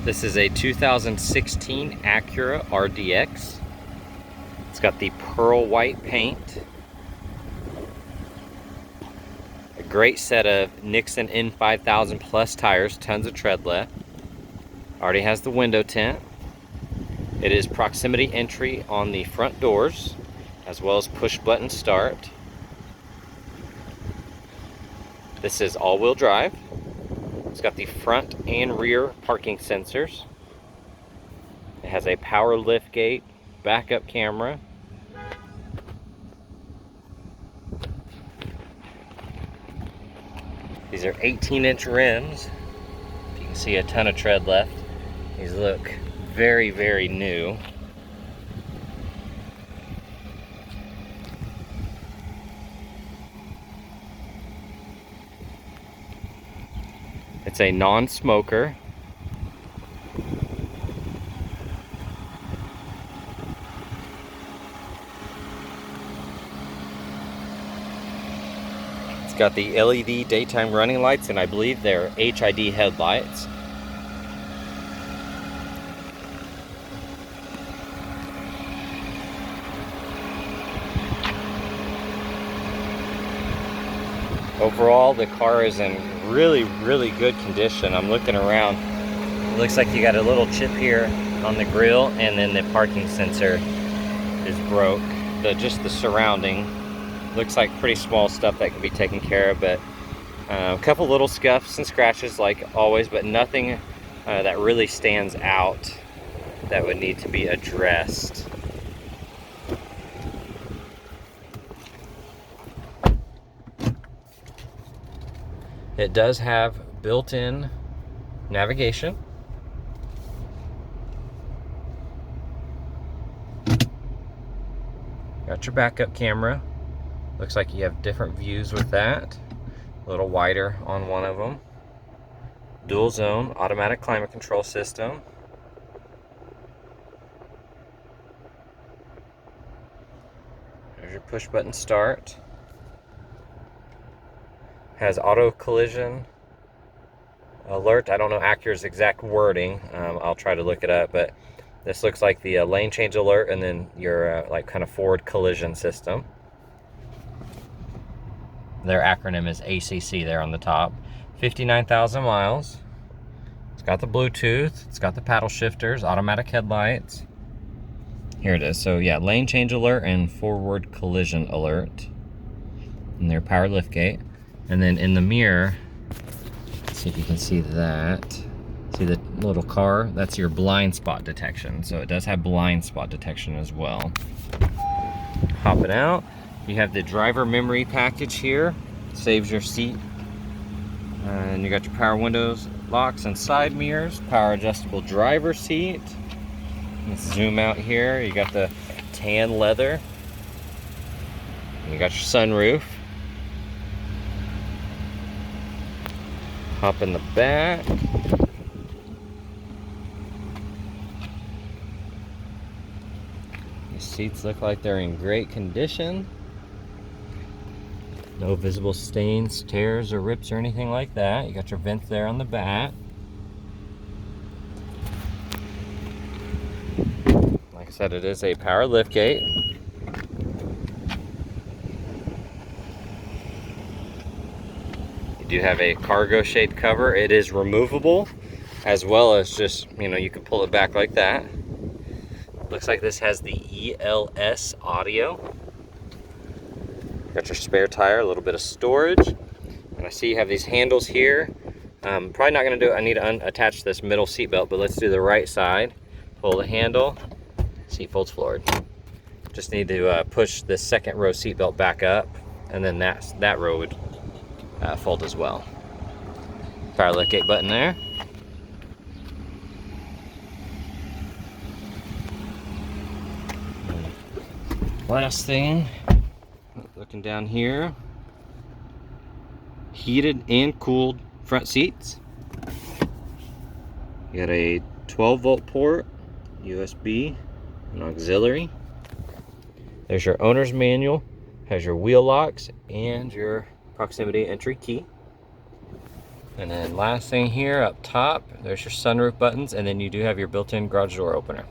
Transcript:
This is a 2016 Acura RDX. It's got the pearl white paint. A great set of Nixon N5000 plus tires, tons of tread left. Already has the window tint. It is proximity entry on the front doors, as well as push button start. This is all-wheel drive. It's got the front and rear parking sensors. It has a power liftgate, backup camera. These are 18-inch rims. You can see a ton of tread left. These look very, very new. It's a non-smoker. It's got the LED daytime running lights, and I believe they're HID headlights. Overall, the car is in really, really good condition. I'm looking around. It looks like you got a little chip here on the grill, and then the parking sensor is broke. Just the surrounding looks like pretty small stuff that can be taken care of, but a couple little scuffs and scratches like always, but nothing that really stands out that would need to be addressed. It does have built-in navigation. Got your backup camera. Looks like you have different views with that. A little wider on one of them. Dual zone automatic climate control system. There's your push button start. Has auto collision alert. I don't know Acura's exact wording. I'll try to look it up, but this looks like the lane change alert, and then your like kind of forward collision system. Their acronym is ACC there on the top. 59,000 miles. It's got the Bluetooth. It's got the paddle shifters, automatic headlights. Here it is. So yeah, lane change alert and forward collision alert. And their power liftgate. And then in the mirror, let's see if you can see that. See the little car? That's your blind spot detection. So it does have blind spot detection as well. Hop it out. You have the driver memory package here. Saves your seat. And you got your power windows, locks, and side mirrors. Power adjustable driver seat. Let's zoom out here. You got the tan leather. And you got your sunroof. Hop in the back. These seats look like they're in great condition. No visible stains, tears, or rips or anything like that. You got your vents there on the back. Like I said, it is a power liftgate. You do have a cargo shade cover. It is removable, as well as just, you can pull it back like that. Looks like this has the ELS audio. Got your spare tire, a little bit of storage. And I see you have these handles here. Probably not gonna do it. I need to unattach this middle seat belt, but let's do the right side. Pull the handle, seat folds forward. Just need to push this second row seat belt back up, and then that row would fold as well. Power liftgate button there. Last thing, looking down here, heated and cooled front seats. You got a 12-volt port, USB, and auxiliary. There's your owner's manual, has your wheel locks and your proximity entry key. And then last thing here up top, there's your sunroof buttons, and then you do have your built-in garage door opener.